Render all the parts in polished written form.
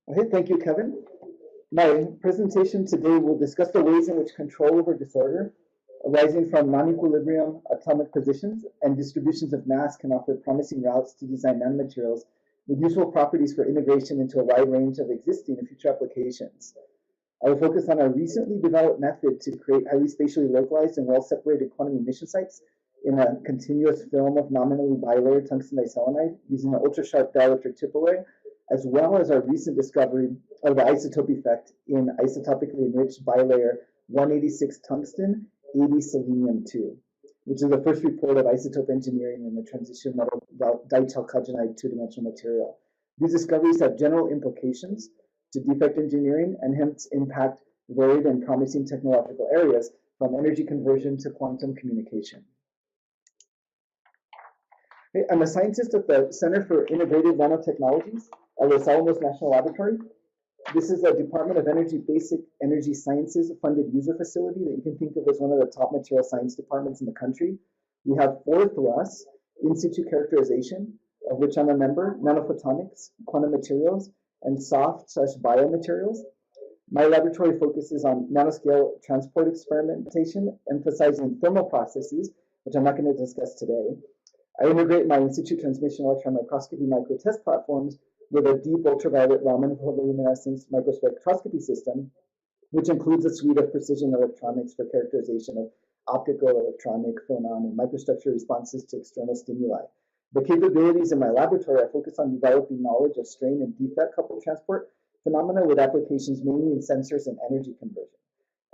Okay, thank you, Kevin. My presentation today will discuss the ways in which control over disorder arising from non-equilibrium atomic positions and distributions of mass can offer promising routes to design nanomaterials with useful properties for integration into a wide range of existing and future applications. I will focus on a recently developed method to create highly spatially localized and well-separated quantum emission sites in a continuous film of nominally bilayer tungsten diselenide using an ultra-sharp dielectric tip array, as well as our recent discovery of the isotope effect in isotopically enriched bilayer 186 tungsten, 80 selenium 2, which is the first report of isotope engineering in the transition metal dichalcogenide two-dimensional material. These discoveries have general implications to defect engineering and hence impact varied and promising technological areas from energy conversion to quantum communication. Okay, I'm a scientist at the Center for Integrated Nanotechnologies at Los Alamos National Laboratory. This is a Department of Energy Basic Energy Sciences funded user facility that you can think of as one of the top material science departments in the country. We have 4 thrusts: in situ characterization, of which I'm a member, nanophotonics, quantum materials, and soft/biomaterials. My laboratory focuses on nanoscale transport experimentation, emphasizing thermal processes, which I'm not going to discuss today. I integrate my in situ transmission electron microscopy microtest platforms with a deep ultraviolet Raman photoluminescence microspectroscopy system, which includes a suite of precision electronics for characterization of optical, electronic, photon, and microstructure responses to external stimuli. The capabilities in my laboratory, I focus on developing knowledge of strain and defect coupled transport phenomena with applications mainly in sensors and energy conversion.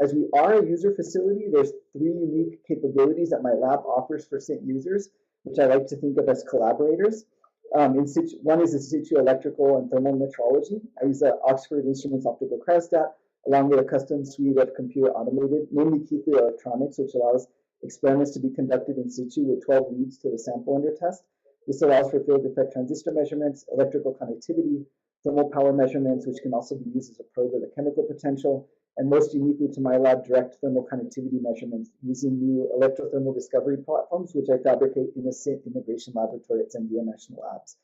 As we are a user facility, there's 3 unique capabilities that my lab offers for SINT users, which I like to think of as collaborators. One is in situ electrical and thermal metrology. I use the Oxford Instruments optical cryostat along with a custom suite of computer automated, mainly Keithley electronics, which allows experiments to be conducted in situ with 12 leads to the sample under test. This allows for field effect transistor measurements, electrical conductivity, thermal power measurements, which can also be used as a probe of the chemical potential, and most uniquely to my lab, direct thermal conductivity measurements using new electrothermal discovery platforms, which I fabricate in the SINT integration laboratory at Sandia National Labs.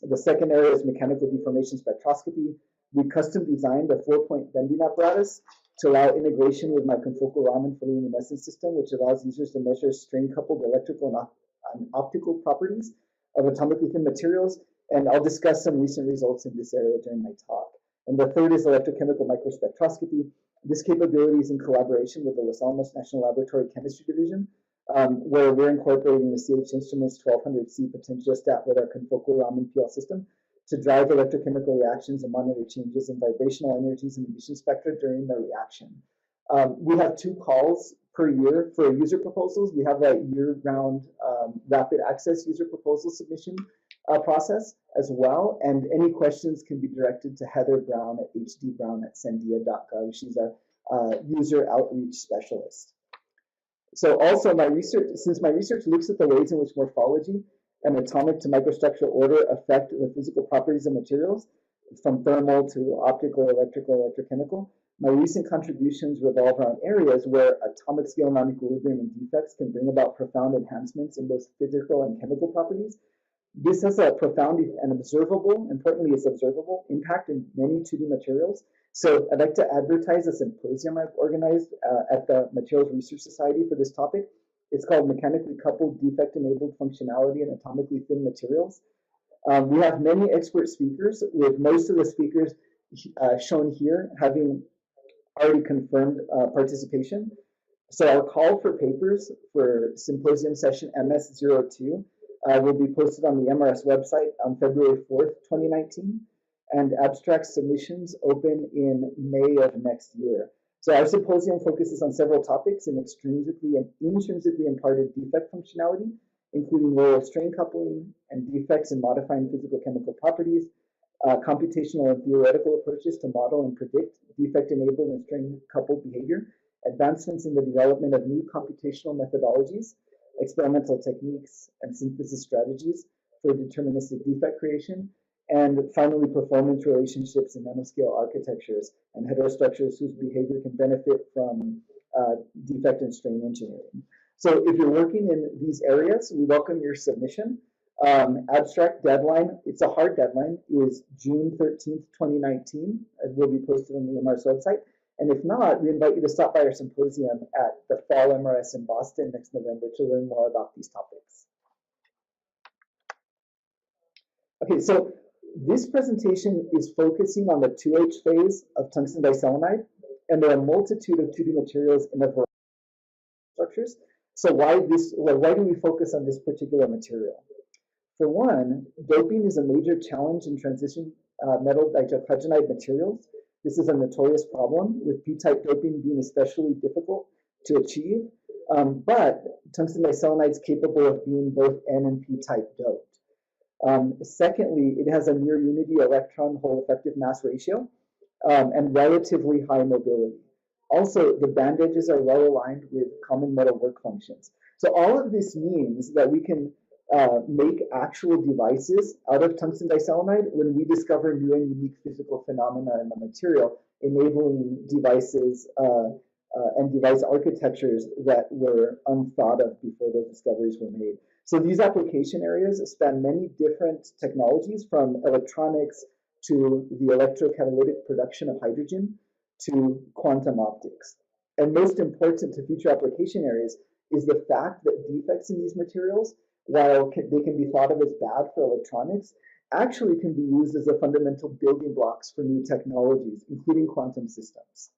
The second area is mechanical deformation spectroscopy. We custom designed a 4-point bending apparatus to allow integration with my confocal Raman photoluminescence system, which allows users to measure strain-coupled electrical and optical properties of atomically thin materials, and I'll discuss some recent results in this area during my talk. And the third is electrochemical microspectroscopy. This capability is in collaboration with the Los Alamos National Laboratory Chemistry Division, where we're incorporating the CH Instruments 1200C potentiostat with our confocal Raman PL system to drive electrochemical reactions and monitor changes in vibrational energies and emission spectra during the reaction. We have 2 calls per year for user proposals. We have a year-round rapid access user proposal submission process as well, and any questions can be directed to Heather Brown at hdbrown@sandia.gov. She's our user outreach specialist. So also since my research looks at the ways in which morphology and atomic to microstructural order affect the physical properties of materials, from thermal to optical, electrical, electrochemical, my recent contributions revolve around areas where atomic scale non-equilibrium and defects can bring about profound enhancements in both physical and chemical properties. This has a profound and importantly it's observable, impact in many 2D materials. So I'd like to advertise a symposium I've organized at the Materials Research Society for this topic. It's called Mechanically Coupled Defect-Enabled Functionality in Atomically Thin Materials. We have many expert speakers, with most of the speakers shown here having already confirmed participation. So our call for papers for symposium session MS02 will be posted on the MRS website on February 4th, 2019, and abstract submissions open in May of next year. So our symposium focuses on several topics in extrinsically and intrinsically imparted defect functionality, including role of strain coupling and defects in modifying physical chemical properties, computational and theoretical approaches to model and predict defect-enabled and strain-coupled behavior, advancements in the development of new computational methodologies, experimental techniques, and synthesis strategies for deterministic defect creation, and finally, performance relationships in nanoscale architectures and heterostructures whose behavior can benefit from defect and strain engineering. So if you're working in these areas, we welcome your submission. Abstract deadline, it's a hard deadline, is June 13th, 2019. It will be posted on the MRS website. And if not, we invite you to stop by our symposium at the Fall MRS in Boston next November to learn more about these topics. Okay, so this presentation is focusing on the 2H phase of tungsten diselenide, and there are a multitude of 2D materials in a variety of structures. So why do we focus on this particular material? For one, doping is a major challenge in transition metal dichalcogenide materials. This is a notorious problem, with p-type doping being especially difficult to achieve, but tungsten diselenide is capable of being both N and p-type doped. Secondly, it has a near unity electron-hole effective mass ratio and relatively high mobility. Also, the band edges are well aligned with common metal work functions. So all of this means that we can make actual devices out of tungsten diselenide when we discover new and unique physical phenomena in the material, enabling devices and device architectures that were unthought of before those discoveries were made. So these application areas span many different technologies, from electronics to the electrocatalytic production of hydrogen to quantum optics. And most important to future application areas is the fact that defects in these materials, while they can be thought of as bad for electronics, actually can be used as the fundamental building blocks for new technologies, including quantum systems.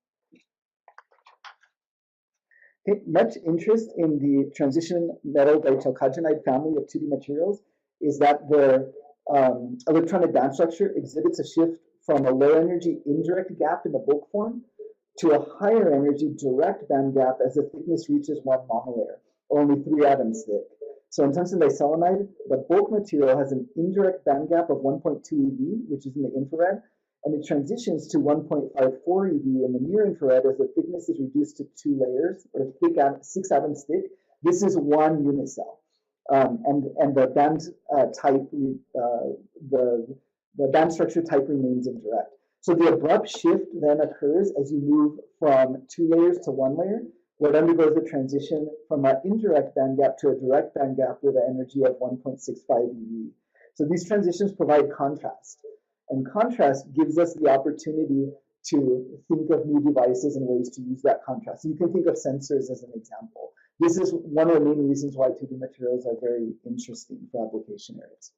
Okay, much interest in the transition metal dichalcogenide family of 2D materials is that their electronic band structure exhibits a shift from a low energy indirect gap in the bulk form to a higher energy direct band gap as the thickness reaches 1 monolayer, or only 3 atoms thick. So in tungsten diselenide, the bulk material has an indirect band gap of 1.2 eV, which is in the infrared, and it transitions to 1.54 eV in the near infrared as the thickness is reduced to 2 layers, or 6 atoms thick. This is 1 unit cell, and the band type, the band structure type remains indirect. So the abrupt shift then occurs as you move from 2 layers to 1 layer, where it undergoes the transition from an indirect band gap to a direct band gap with an energy of 1.65 eV. So these transitions provide contrast. And contrast gives us the opportunity to think of new devices and ways to use that contrast. So you can think of sensors as an example. This is one of the main reasons why 2D materials are very interesting for application areas.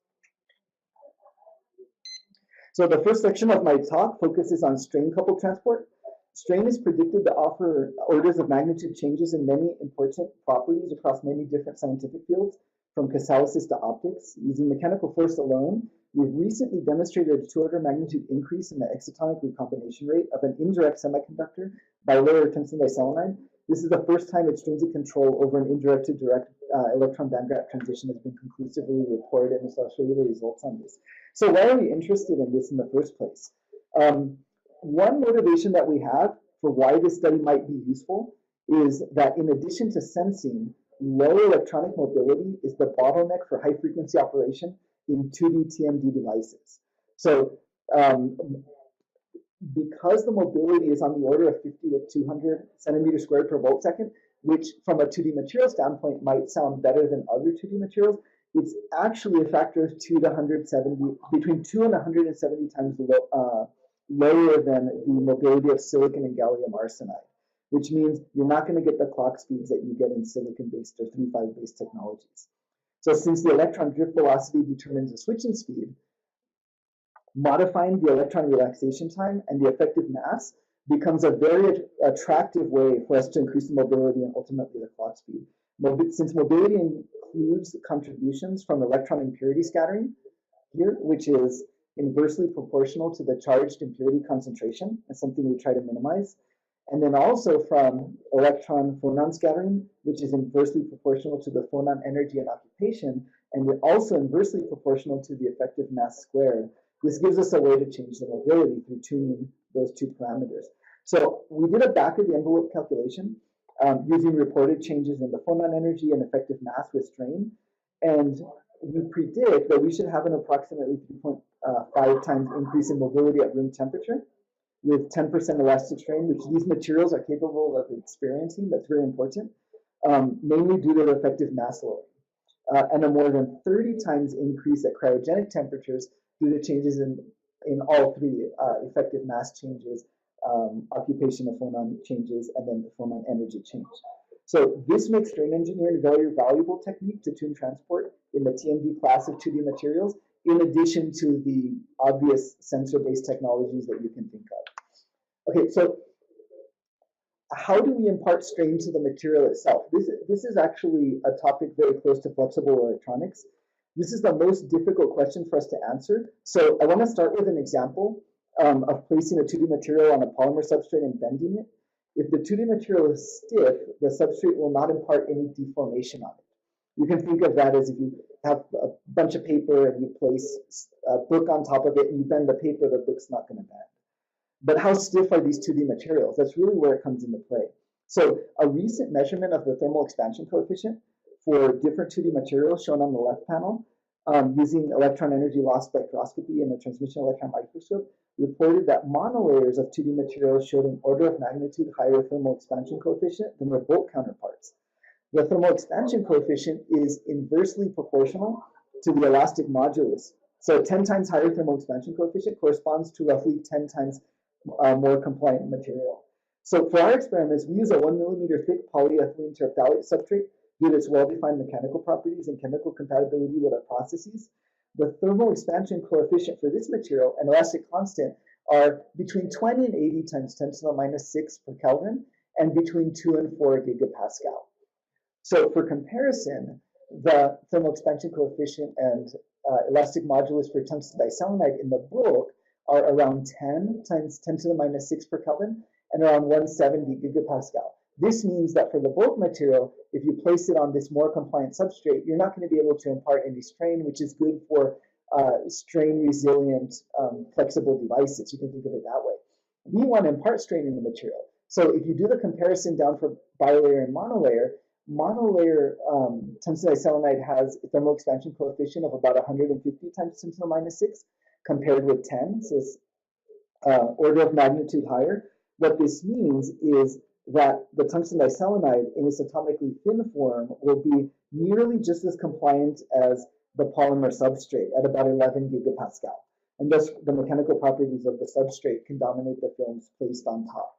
So the first section of my talk focuses on strain-coupled transport. Strain is predicted to offer orders of magnitude changes in many important properties across many different scientific fields, from catalysis to optics. Using mechanical force alone, we've recently demonstrated a 2-order magnitude increase in the excitonic recombination rate of an indirect semiconductor bilayer tungsten diselenide. This is the first time extrinsic control over an indirect-to-direct electron band gap transition has been conclusively reported, and so I'll show you the results on this. So why are we interested in this in the first place? One motivation that we have for why this study might be useful is that in addition to sensing, low electronic mobility is the bottleneck for high frequency operation in 2D TMD devices. So because the mobility is on the order of 50 to 200 centimeters squared per volt second, which from a 2D material standpoint might sound better than other 2D materials, it's actually a factor of 2 to 170, between 2 and 170 times lower than the mobility of silicon and gallium arsenide, which means you're not going to get the clock speeds that you get in silicon-based or 3.5-based technologies. So since the electron drift velocity determines the switching speed, modifying the electron relaxation time and the effective mass becomes a very attractive way for us to increase the mobility and ultimately the clock speed. Since mobility includes contributions from electron impurity scattering here, which is inversely proportional to the charged impurity concentration, and something we try to minimize. And then also from electron phonon scattering, which is inversely proportional to the phonon energy and occupation, and also inversely proportional to the effective mass squared. This gives us a way to change the mobility through tuning those 2 parameters. So we did a back of the envelope calculation using reported changes in the phonon energy and effective mass with strain. And we predict that we should have an approximately 3.5 times increase in mobility at room temperature with 10% elastic strain, which these materials are capable of experiencing. That's very important, mainly due to the effective mass lowering. and a more than 30 times increase at cryogenic temperatures due to changes in all three effective mass changes, occupation of phonon changes, and then the phonon energy change. So this makes strain engineering a very valuable technique to tune transport in the TMD class of 2D materials, in addition to the obvious sensor-based technologies that you can think of. Okay, so how do we impart strain to the material itself? This is actually a topic very close to flexible electronics. This is the most difficult question for us to answer. So I want to start with an example of placing a 2D material on a polymer substrate and bending it. If the 2D material is stiff, the substrate will not impart any deformation on it. You can think of that as if you have a bunch of paper and you place a book on top of it and you bend the paper, the book's not going to bend. But how stiff are these 2D materials? That's really where it comes into play. So a recent measurement of the thermal expansion coefficient for different 2D materials shown on the left panel using electron energy loss spectroscopy and a transmission electron microscope reported that monolayers of 2D materials showed an order of magnitude higher thermal expansion coefficient than their bulk counterparts. The thermal expansion coefficient is inversely proportional to the elastic modulus. So 10 times higher thermal expansion coefficient corresponds to roughly 10 times more compliant material. So for our experiments, we use a 1 millimeter thick polyethylene terephthalate substrate due to its well-defined mechanical properties and chemical compatibility with our processes. The thermal expansion coefficient for this material and elastic constant are between 20 and 80 times 10 to the minus 6 per Kelvin and between 2 and 4 gigapascal. So for comparison, the thermal expansion coefficient and elastic modulus for tungsten diselenide in the book are around 10 times 10 to the minus 6 per Kelvin and around 170 gigapascal. This means that for the bulk material, if you place it on this more compliant substrate, you're not going to be able to impart any strain, which is good for strain-resilient, flexible devices. You can think of it that way. We want to impart strain in the material. So if you do the comparison down for bilayer and monolayer tungsten diselenide has a thermal expansion coefficient of about 150 times 10 to the minus 6, compared with 10, so it's order of magnitude higher. What this means is that the tungsten diselenide in its atomically thin form will be nearly just as compliant as the polymer substrate at about 11 gigapascal. And thus the mechanical properties of the substrate can dominate the films placed on top.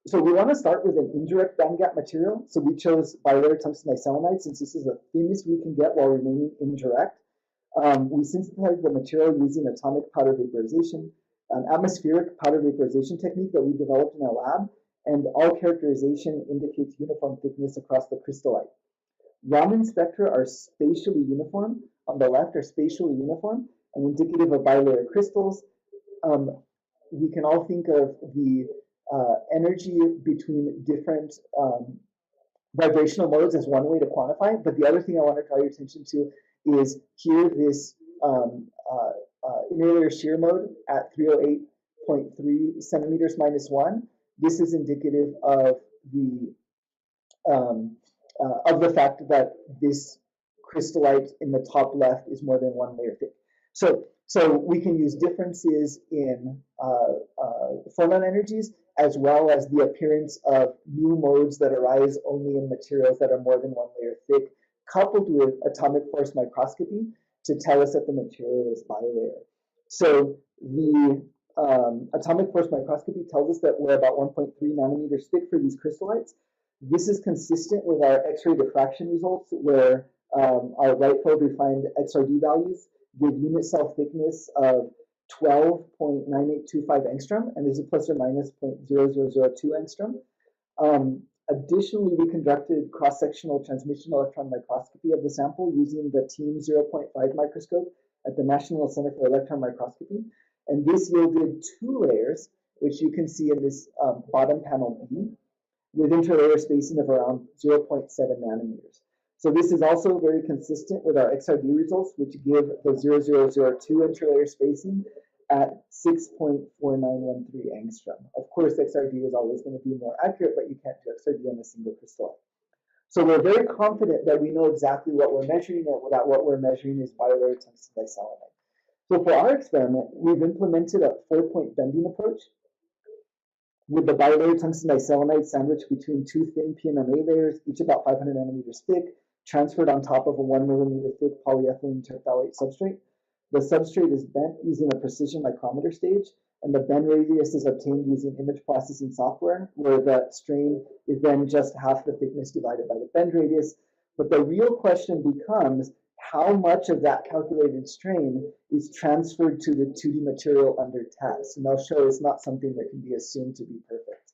So we want to start with an indirect bandgap material. So we chose bilayer tungsten diselenide since this is the thinnest we can get while remaining indirect. We synthesized the material using atomic powder vaporization, an atmospheric powder vaporization technique that we developed in our lab, and all characterization indicates uniform thickness across the crystallite. Raman spectra are spatially uniform. On the left are spatially uniform and indicative of bilayer crystals. We can all think of the energy between different vibrational modes as one way to quantify, but the other thing I want to draw your attention to is here this interlayer shear mode at 308.3 centimeters minus 1. This is indicative of the fact that this crystallite in the top left is more than one layer thick. So we can use differences in photon energies as well as the appearance of new modes that arise only in materials that are more than one layer thick, coupled with atomic force microscopy to tell us that the material is bilayer. So the atomic force microscopy tells us that we're about 1.3 nanometers thick for these crystallites. This is consistent with our X-ray diffraction results, where our right field refined XRD values give unit cell thickness of 12.9825 angstrom, and this is plus or minus 0.0002 angstrom. Additionally, we conducted cross-sectional transmission electron microscopy of the sample using the TEAM 0.5 microscope at the National Center for Electron Microscopy, and this yielded 2 layers, which you can see in this bottom panel B, with interlayer spacing of around 0.7 nanometers. So this is also very consistent with our XRD results, which give the 0002 interlayer spacing at 6.4913 angstrom. Of course, XRD is always going to be more accurate, but you can't do XRD on a single crystallite. So we're very confident that we know exactly what we're measuring and that what we're measuring is bilayer tungsten diselenide. So for our experiment, we've implemented a 4-point bending approach. with the bilayer tungsten diselenide sandwiched between two thin PMMA layers, each about 500 nanometers thick, transferred on top of a 1 millimeter thick polyethylene terephthalate substrate. The substrate is bent using a precision micrometer stage, and the bend radius is obtained using image processing software, where the strain is then just half the thickness divided by the bend radius. But the real question becomes, how much of that calculated strain is transferred to the 2D material under test? And I'll show it's not something that can be assumed to be perfect.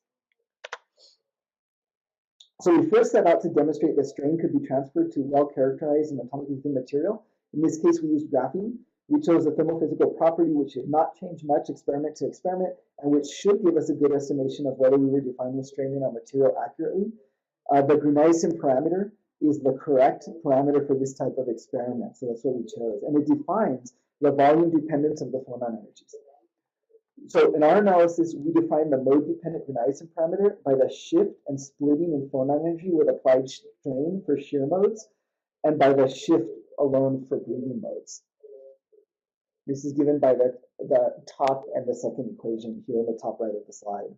So we first set out to demonstrate that strain could be transferred to well-characterized and atomically thin material. In this case, we used graphene. We chose a thermophysical property which did not change much experiment to experiment, and which should give us a good estimation of whether we were defining strain in our material accurately. The Gruneisen parameter is the correct parameter for this type of experiment, so that's what we chose. And it defines the volume dependence of the phonon energies. So in our analysis, we defined the mode-dependent Gruneisen parameter by the shift and splitting in phonon energy with applied strain for shear modes, and by the shift alone for breathing modes. This is given by the top and the second equation here in the top right of the slide.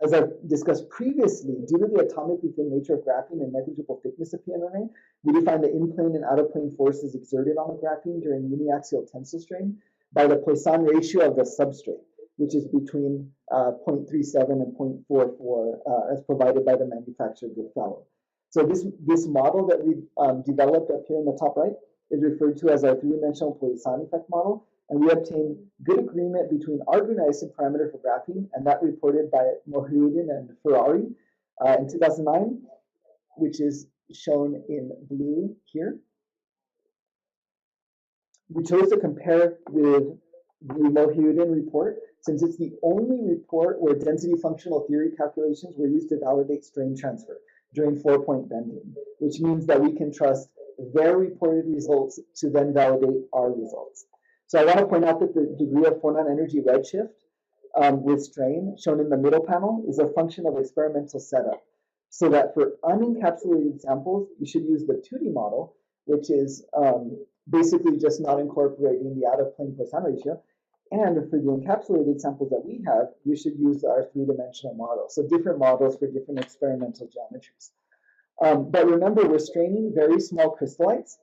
As I've discussed previously, due to the atomically thin nature of graphene and negligible thickness of PMMA, we define the in-plane and out-of-plane forces exerted on the graphene during uniaxial tensile strain by the Poisson ratio of the substrate, which is between 0.37 and 0.44 as provided by the manufacturer Goodfellow. So this model that we developed up here in the top right is referred to as our three-dimensional Poisson effect model, and we obtained good agreement between our Gruneisen parameter for graphene and that reported by Mohiuddin and Ferrari in 2009, which is shown in blue here. We chose to compare with the Mohiuddin report, since it's the only report where density functional theory calculations were used to validate strain transfer during 4-point bending, which means that we can trust their reported results to then validate our results. So I want to point out that the degree of phonon energy redshift with strain, shown in the middle panel, is a function of experimental setup. So that for unencapsulated samples, you should use the 2D model, which is basically just not incorporating the out-of-plane Poisson ratio. And for the encapsulated samples that we have, you should use our three-dimensional model. So different models for different experimental geometries. But remember, we're straining very small crystallites.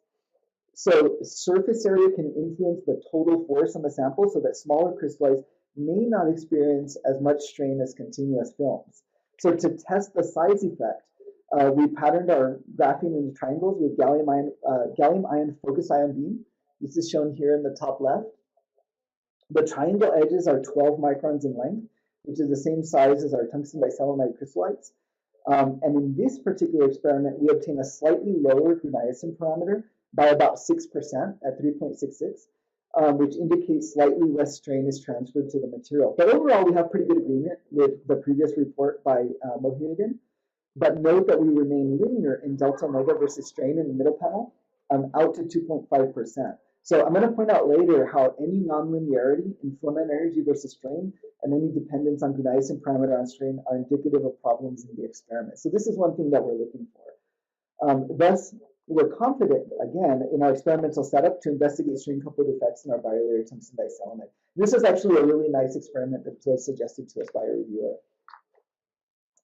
So surface area can influence the total force on the sample, so that smaller crystallites may not experience as much strain as continuous films. So to test the size effect, we patterned our graphene into triangles with gallium ion focus ion beam. This is shown here in the top left. The triangle edges are 12 microns in length, which is the same size as our tungsten diselenide crystallites. And in this particular experiment, we obtain a slightly lower Gruneisen parameter by about 6% at 3.66, which indicates slightly less strain is transferred to the material. But overall, we have pretty good agreement with the previous report by Mohiuddin. But note that we remain linear in delta omega versus strain in the middle panel, out to 2.5%. So I'm going to point out later how any nonlinearity in phonon energy versus strain and any dependence on Gruneisen parameter on strain are indicative of problems in the experiment. So this is one thing that we're looking for. Thus, we're confident, again, in our experimental setup to investigate strain-coupled effects in our bilayer tungsten diselenide. This is actually a really nice experiment that was suggested to us by a reviewer.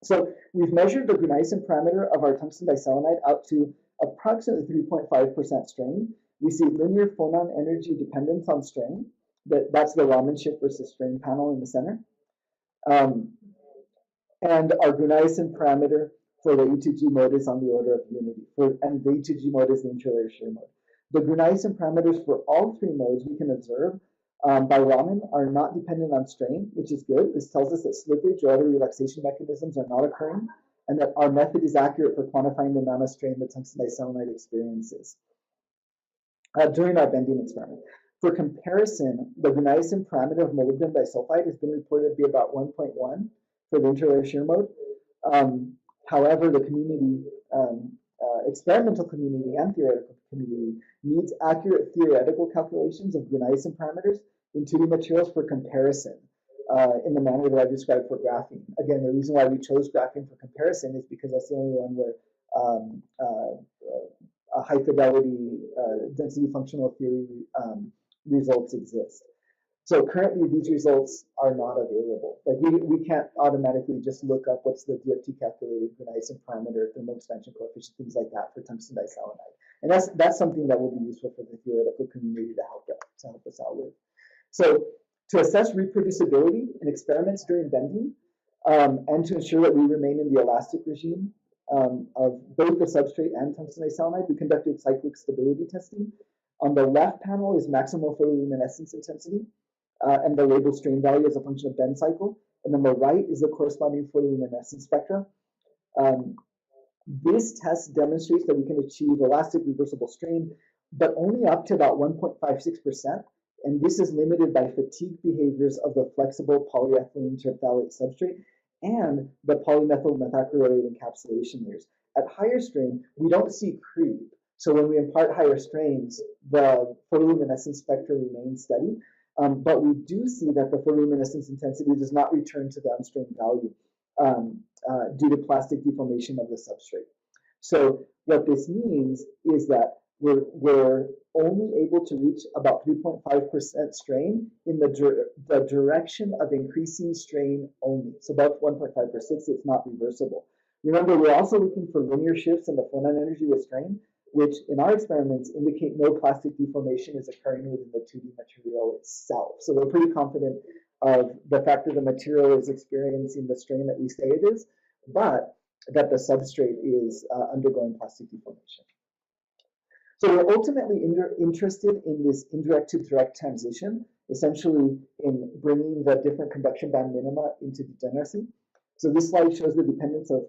So we've measured the Gruneisen parameter of our tungsten diselenide out to approximately 3.5% strain. We see linear phonon energy dependence on strain. That's the Raman shift versus strain panel in the center. And our Gruneisen parameter for the E2G mode is on the order of unity. And the E2G mode is the interlayer shear mode. The Gruneisen parameters for all three modes we can observe by Raman are not dependent on strain, which is good. This tells us that slippage or other relaxation mechanisms are not occurring, and that our method is accurate for quantifying the amount of strain the tungsten diselenide experiences during our bending experiment. For comparison, the Gruneisen parameter of molybdenum disulfide has been reported to be about 1.1 for the interlayer shear mode. However, the community, experimental community and theoretical community needs accurate theoretical calculations of Gruneisen parameters in 2D materials for comparison in the manner that I described for graphene. Again, the reason why we chose graphene for comparison is because that's the only one where a high fidelity density functional theory results exist. So currently these results are not available. Like we can't automatically just look up what's the DFT calculated Grunison parameter, thermal expansion coefficient, things like that for tungsten diselenide. And that's something that will be useful for the theoretical community to help us out with. So to assess reproducibility in experiments during bending, and to ensure that we remain in the elastic regime of both the substrate and tungsten diselenide, we conducted cyclic stability testing. On the left panel is maximal photoluminescence intensity, and the labeled strain value is a function of bend cycle. And on the right is the corresponding photoluminescence spectra. This test demonstrates that we can achieve elastic reversible strain, but only up to about 1.56%. And this is limited by fatigue behaviors of the flexible polyethylene terephthalate substrate and the polymethyl methacrylate encapsulation layers. At higher strain, we don't see creep. So when we impart higher strains, the photoluminescence spectra remains steady. But we do see that the photoluminescence intensity does not return to the unstrained value due to plastic deformation of the substrate. So what this means is that we're only able to reach about 3.5% strain in the direction of increasing strain only. So about 1.5 per 6, it's not reversible. Remember, we're also looking for linear shifts in the photon energy with strain, which in our experiments indicate no plastic deformation is occurring within the 2D material itself. So we're pretty confident of the fact that the material is experiencing the strain that we say it is, but that the substrate is undergoing plastic deformation. So we're ultimately interested in this indirect to direct transition, essentially in bringing the different conduction band minima into degeneracy. So this slide shows the dependence of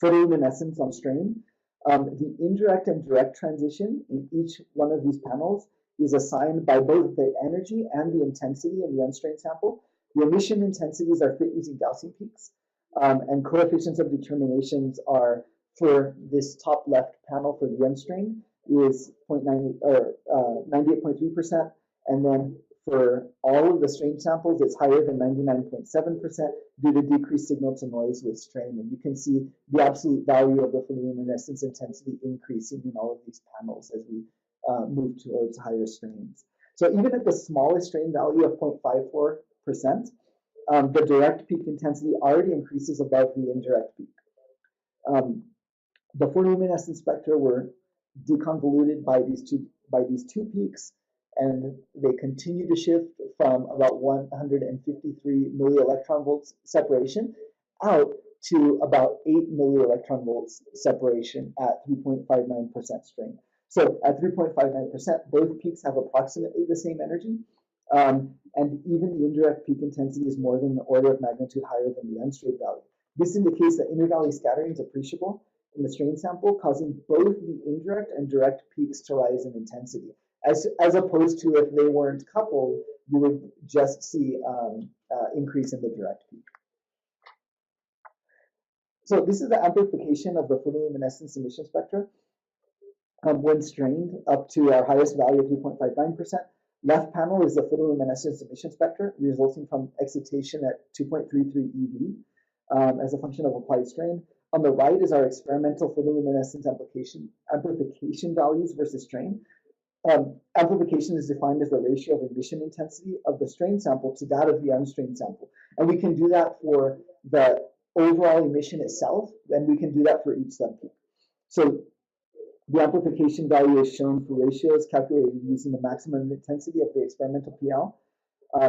photoluminescence on strain. The indirect and direct transition in each one of these panels is assigned by both the energy and the intensity in the unstrained sample. The emission intensities are fit using Gaussian peaks, and coefficients of determinations are, for this top left panel for the unstrained, is 98.3%, and then for all of the strained samples, it's higher than 99.7% due to decreased signal to noise with strain. And you can see the absolute value of the photoluminescence intensity increasing in all of these panels as we move towards higher strains. So even at the smallest strain value of 0.54%, the direct peak intensity already increases above the indirect peak. The photoluminescence spectra were deconvoluted by these two peaks, and they continue to shift from about 153 millielectron volts separation out to about 8 millielectron volts separation at 3.59% strain. So at 3.59%, both peaks have approximately the same energy, and even the indirect peak intensity is more than the order of magnitude higher than the unstrained value. This indicates that intervalley scattering is appreciable in the strain sample, causing both the indirect and direct peaks to rise in intensity. As opposed to if they weren't coupled, you would just see increase in the direct peak. So this is the amplification of the photoluminescence emission spectra when strained up to our highest value of 3.59%. Left panel is the photoluminescence emission spectra resulting from excitation at 2.33 eV as a function of applied strain. On the right is our experimental photoluminescence amplification values versus strain. Amplification is defined as the ratio of emission intensity of the strain sample to that of the unstrained sample. And we can do that for the overall emission itself, and we can do that for each subpeak. So the amplification value is shown for ratios calculated using the maximum intensity of the experimental PL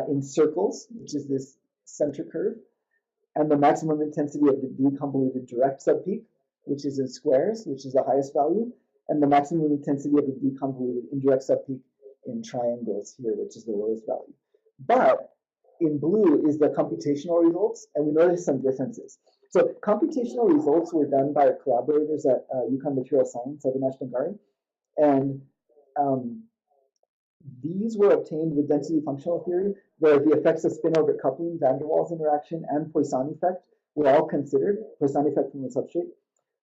in circles, which is this center curve, and the maximum intensity of the deconvoluted direct subpeak, which is in squares, which is the highest value, and the maximum intensity of the deconvoluted indirect subpeak in triangles here, which is the lowest value. But in blue is the computational results, and we notice some differences. So computational results were done by our collaborators at UConn Material Science, Avinash Dangari, and these were obtained with density functional theory, where the effects of spin-orbit coupling, van der Waals interaction, and Poisson effect were all considered, Poisson effect from the substrate.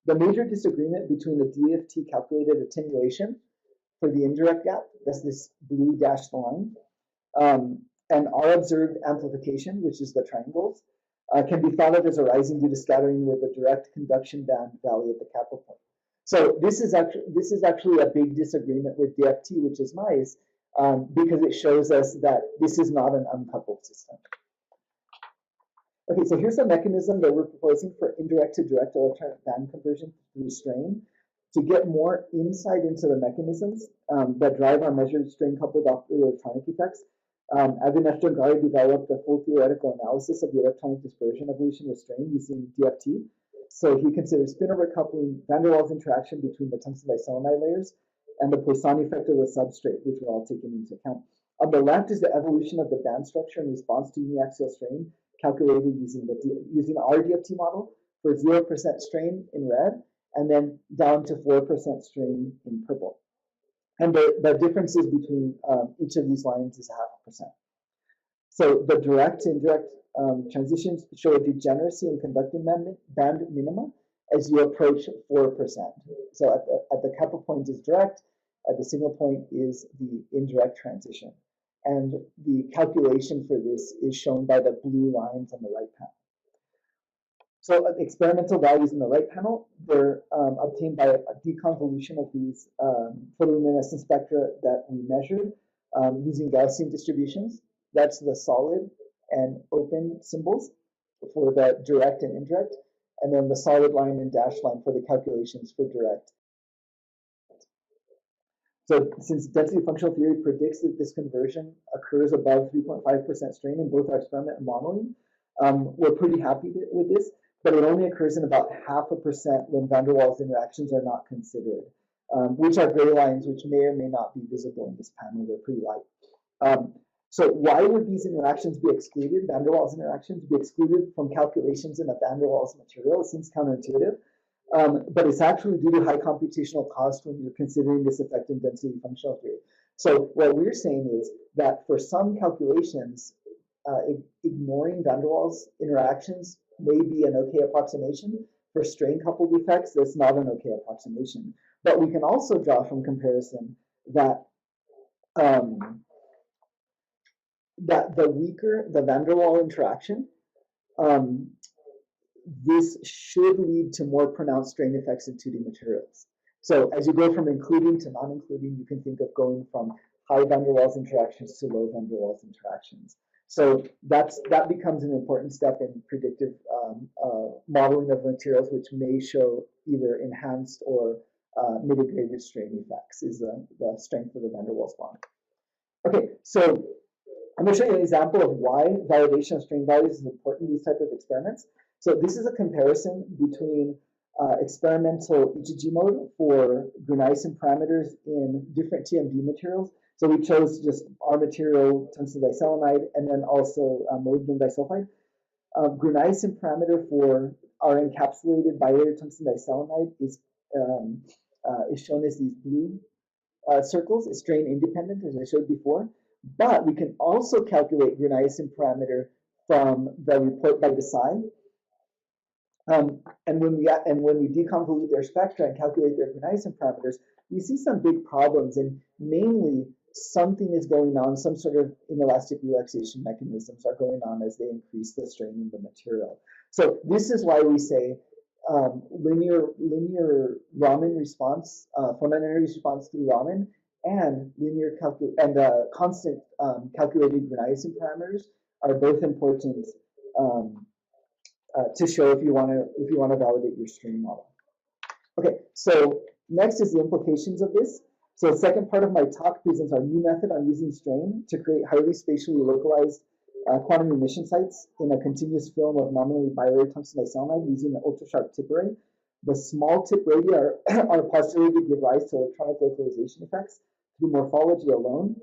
The major disagreement between the DFT calculated attenuation for the indirect gap, that's this blue dashed line, and our observed amplification, which is the triangles, can be thought of as arising due to scattering with the direct conduction band value at the capital point. So this is actually a big disagreement with DFT, which is nice, because it shows us that this is not an uncoupled system. Okay, so here's the mechanism that we're proposing for indirect-to-direct electronic band conversion through strain. To get more insight into the mechanisms that drive our measured strain-coupled optoelectronic effects, Avinash Jangari developed a full theoretical analysis of the electronic dispersion evolution with strain using DFT. So he considers spin-over coupling, van der Waals interaction between the tungsten diselenide layers, and the Poisson effect of the substrate, which we're all taking into account. On the left is the evolution of the band structure in response to uniaxial strain, calculated using our DFT model for 0% strain in red, and then down to 4% strain in purple. And the differences between each of these lines is 0.5%. So the direct to indirect transitions show a degeneracy in conductive band minima as you approach 4%. So at the kappa point is direct, at the signal point is the indirect transition. And the calculation for this is shown by the blue lines on the right panel. So experimental values in the right panel, they're obtained by a deconvolution of these photoluminescent spectra that we measured using Gaussian distributions. That's the solid and open symbols for the direct and indirect, and then the solid line and dashed line for the calculations for direct. So since density functional theory predicts that this conversion occurs above 3.5% strain in both our experiment and modeling, we're pretty happy with this, but it only occurs in about 0.5% when van der Waals interactions are not considered, which are gray lines, which may or may not be visible in this panel. They're pretty light. So why would these interactions be excluded, van der Waals interactions, be excluded from calculations in a van der Waals material? It seems counterintuitive. But it's actually due to high computational cost when you're considering this effect in density functional theory. So what we're saying is that for some calculations, ignoring van der Waals interactions may be an okay approximation. For strain-coupled effects, that's not an okay approximation. But we can also draw from comparison that that the weaker the van der Waals interaction, this should lead to more pronounced strain effects in 2D materials. So as you go from including to non-including, you can think of going from high van der Waals interactions to low van der Waals interactions. So that becomes an important step in predictive modeling of materials, which may show either enhanced or mitigated strain effects, is the strength of the van der Waals bond. Okay, so I'm going to show you an example of why validation of strain values is important in these type of experiments. So this is a comparison between experimental EGG mode for Gruneisen parameters in different TMD materials. So we chose just our material, tungsten diselenide, and then also molybdenum disulfide. Gruneisen parameter for our encapsulated bilayer tungsten diselenide is shown as these blue circles. It's strain independent, as I showed before. But we can also calculate Gruneisen parameter from the report by WSe2. And when we deconvolute their spectra and calculate their Gruneisen parameters, we see some big problems, and mainly something is going on, some sort of inelastic relaxation mechanisms are going on as they increase the strain in the material. So this is why we say linear Raman response, photon energy response through Raman, and constant calculated Gruneisen parameters are both important to show if you want to validate your strain model. Okay, so next is the implications of this. So the second part of my talk presents our new method on using strain to create highly spatially localized quantum emission sites in a continuous film of nominally bilayer tungsten diselenide using the ultra-sharp tip array. The small tip radii are postulated to give rise to electronic localization effects through morphology alone,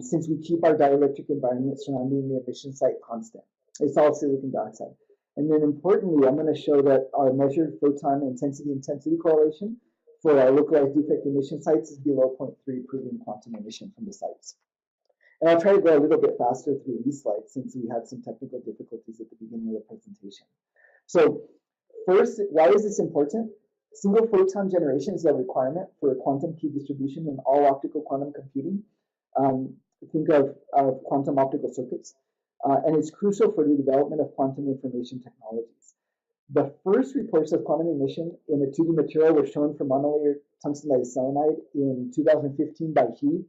since we keep our dielectric environment surrounding the emission site constant. It's all silicon dioxide. And then importantly, I'm going to show that our measured photon intensity correlation for our localized defect emission sites is below 0.3, proving quantum emission from the sites. And I'll try to go a little bit faster through these slides since we had some technical difficulties at the beginning of the presentation. So first, why is this important? Single photon generation is a requirement for quantum key distribution in all optical quantum computing. Think of quantum optical circuits. And it's crucial for the development of quantum information technologies. The first reports of quantum emission in a 2D material were shown for monolayer tungsten diselenide in 2015 by He.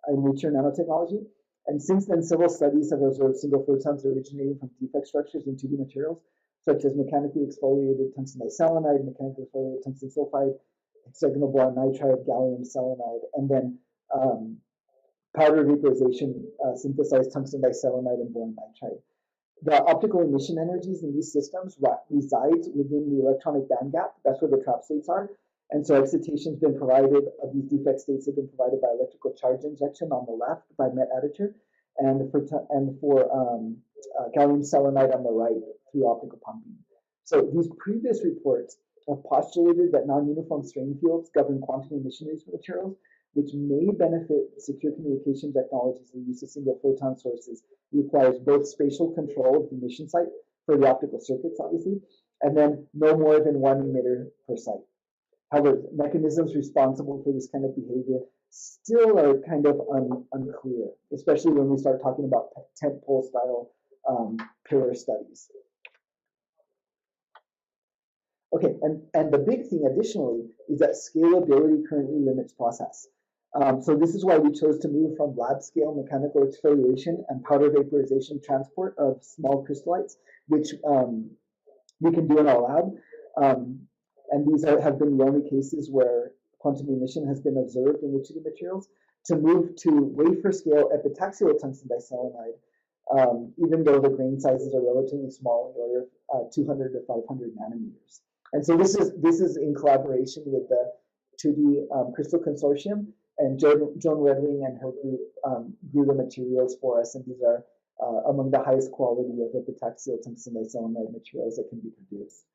in Nature Nanotechnology. And since then, several studies have observed single photons originating from defect structures in 2D materials, such as mechanically exfoliated tungsten diselenide, mechanically exfoliated tungsten sulfide, hexagonal boron nitride, gallium selenide, and then powder vaporization synthesized tungsten diselenide and boron nitride. The optical emission energies in these systems resides within the electronic band gap. That's where the trap states are. And so excitation has been provided, these defect states have been provided by electrical charge injection on the left by MET additive, and for gallium selenide on the right through optical pumping. So these previous reports have postulated that non-uniform strain fields govern quantum emission of these materials, which may benefit secure communication technologies. The use of single photon sources requires both spatial control of the emission site for the optical circuits, obviously, and then no more than one emitter per site. However, mechanisms responsible for this kind of behavior still are kind of unclear, especially when we start talking about tentpole style pillar studies. Okay, and the big thing additionally is that scalability currently limits process. So this is why we chose to move from lab scale mechanical exfoliation and powder vaporization transport of small crystallites, which we can do in our lab. And these have been the only cases where quantum emission has been observed in the 2D materials, to move to wafer scale epitaxial tungsten diselenide, even though the grain sizes are relatively small, in the order of 200 to 500 nanometers. And so this is in collaboration with the 2D Crystal Consortium, and Joan Redwing and her group grew the materials for us, and these are among the highest quality of epitaxial tungsten diselenide materials that can be produced.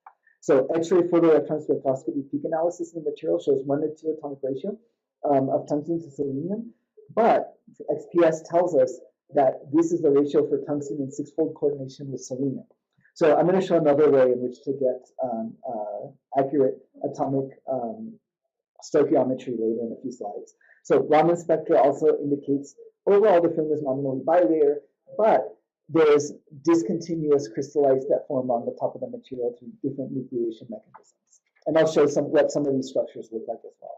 So X-ray photoelectron spectroscopy peak analysis in the material shows 1:2 atomic ratio of tungsten to selenium, but XPS tells us that this is the ratio for tungsten in 6-fold coordination with selenium. So I'm going to show another way in which to get accurate atomic stoichiometry later in a few slides. So Raman spectra also indicates overall the film is nominally bilayer, but there's discontinuous crystallites that form on the top of the material through different nucleation mechanisms. And I'll show what some of these structures look like as well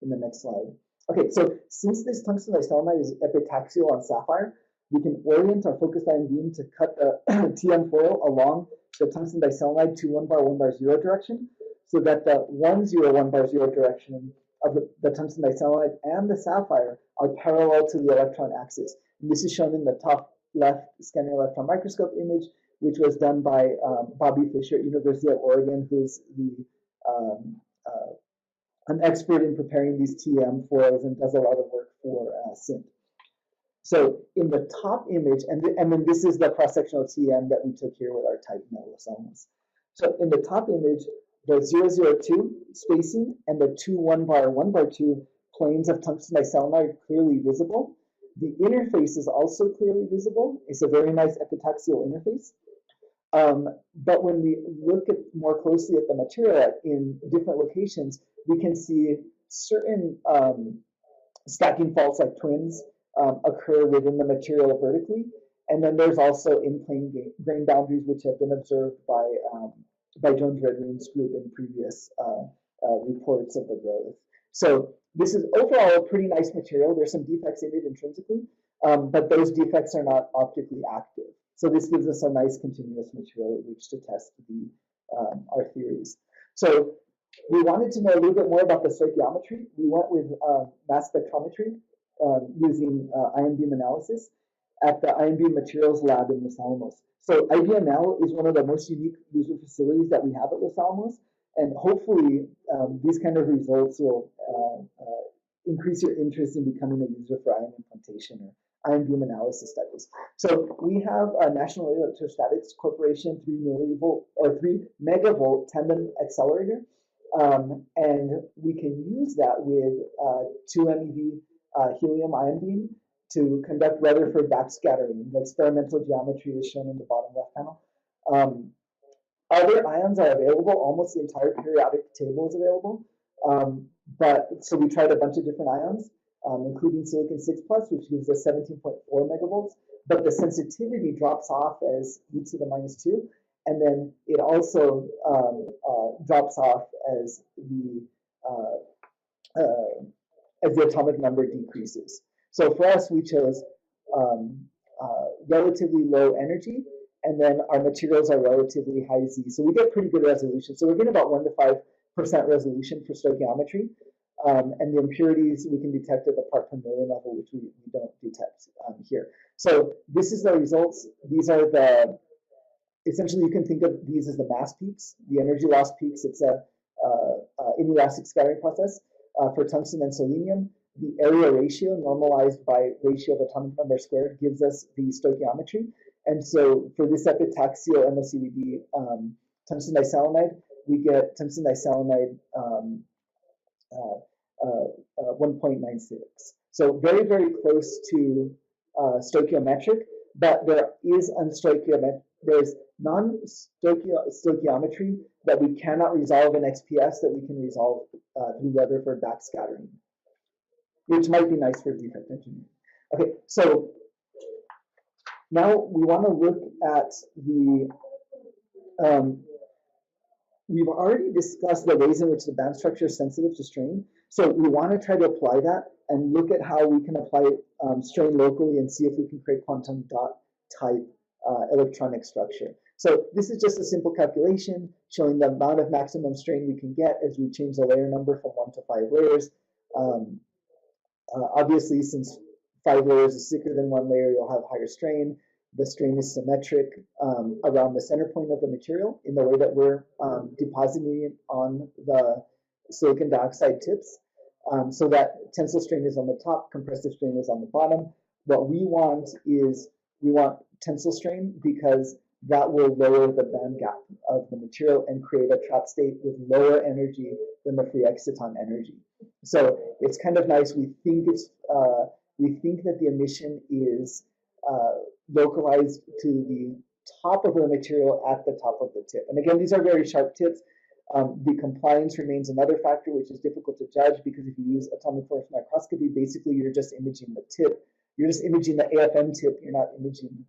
in the next slide. Okay, so since this tungsten diselenide is epitaxial on sapphire, we can orient our focused ion beam to cut the TM foil along the tungsten diselenide to 1 bar 1 bar 0 direction, so that the 1 0 1 bar 0 direction of the tungsten diselenide and the sapphire are parallel to the electron axis. And this is shown in the top left scanning electron microscope image, which was done by Bobby Fisher at University of Oregon, who's an expert in preparing these TM foils and does a lot of work for SINT. So in the top image, and then this is the cross-sectional TM that we took here with our Titan at Los Alamos. So in the top image, the 002 spacing and the 2 1 bar 2 planes of tungsten diselenide are clearly visible. The interface is also clearly visible. It's a very nice epitaxial interface. But when we look at more closely at the material in different locations, we can see certain stacking faults like twins occur within the material vertically. And then there's also in-plane grain boundaries, which have been observed by Joan Redwing's group in previous reports of the growth. So this is overall a pretty nice material. There's some defects in it intrinsically, but those defects are not optically active. So this gives us a nice continuous material with which to test our theories. So we wanted to know a little bit more about the stoichiometry. We went with mass spectrometry using ion beam analysis at the Ion Beam Materials Lab in Los Alamos. So IBML is one of the most unique user facilities that we have at Los Alamos, and hopefully these kind of results will increase your interest in becoming a user for ion implantation or ion beam analysis studies. So we have a National Electrostatics Corporation 3 megavolt tandem accelerator, and we can use that with 2 MeV helium ion beam to conduct Rutherford backscattering. The experimental geometry is shown in the bottom left panel. Other ions are available. Almost the entire periodic table is available. So we tried a bunch of different ions, including silicon 6+, which gives us 17.4 megavolts. But the sensitivity drops off as e to the -2, and then it also drops off as the atomic number decreases. So for us, we chose relatively low energy, and then our materials are relatively high Z. So we get pretty good resolution. So we're getting about 1 to 5% resolution for stoichiometry. And the impurities we can detect at the part per million level, which we don't detect here. So this is the results. These are the, essentially you can think of these as the mass peaks, the energy loss peaks. It's a inelastic scattering process for tungsten and selenium. The area ratio normalized by ratio of atomic number squared gives us the stoichiometry. And so for this epitaxial MOCVD tungsten diselenide, we get tungsten diselenide 1.96. So very, very close to stoichiometric, but there is unstoichiometric, there's non-stoichiometry that we cannot resolve in XPS that we can resolve through Rutherford backscattering, which might be nice for defect engineering. Okay, so now we want to look at the, we've already discussed the ways in which the band structure is sensitive to strain. So we want to try to apply that and look at how we can apply strain locally and see if we can create quantum dot type electronic structure. So this is just a simple calculation showing the amount of maximum strain we can get as we change the layer number from 1 to 5 layers. Obviously, since 5 layers is thicker than 1 layer, you'll have higher strain. The strain is symmetric around the center point of the material in the way that we're depositing it on the silicon dioxide tips. So that tensile strain is on the top, compressive strain is on the bottom. What we want is, we want tensile strain because that will lower the band gap of the material and create a trap state with lower energy than the free exciton energy. So it's kind of nice. We think that the emission is localized to the top of the material at the top of the tip. And again, these are very sharp tips. The compliance remains another factor, which is difficult to judge because if you use atomic force microscopy, basically you're just imaging the tip. You're just imaging the AFM tip. You're not imaging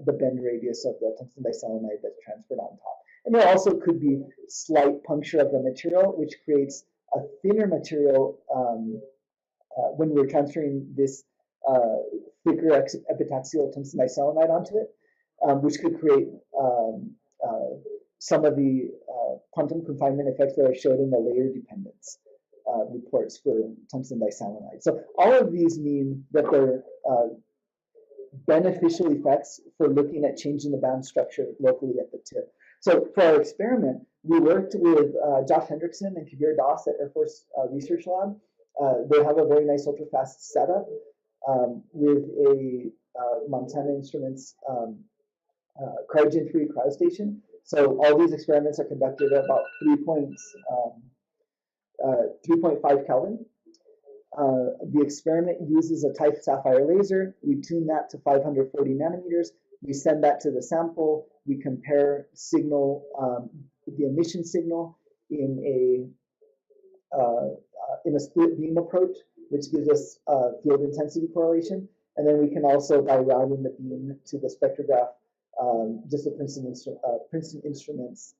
the bend radius of the tungsten diselenide that's transferred on top. And there also could be slight puncture of the material, which creates a thinner material when we're transferring this thicker epitaxial tungsten diselenide onto it, which could create some of the quantum confinement effects that are showed in the layer dependence reports for tungsten diselenide. So all of these mean that they're beneficial effects for looking at changing the band structure locally at the tip. So for our experiment, we worked with Josh Hendrickson and Kabir Das at Air Force Research Lab. They have a very nice ultra-fast setup with a Montana Instruments cryogen-free cryostation. So all these experiments are conducted at about 3.5 Kelvin. The experiment uses a type sapphire laser. We tune that to 540 nanometers. We send that to the sample. We compare signal, the emission signal in a split beam approach, which gives us field intensity correlation. And then we can also, by routing the beam to the spectrograph, just a Princeton Instruments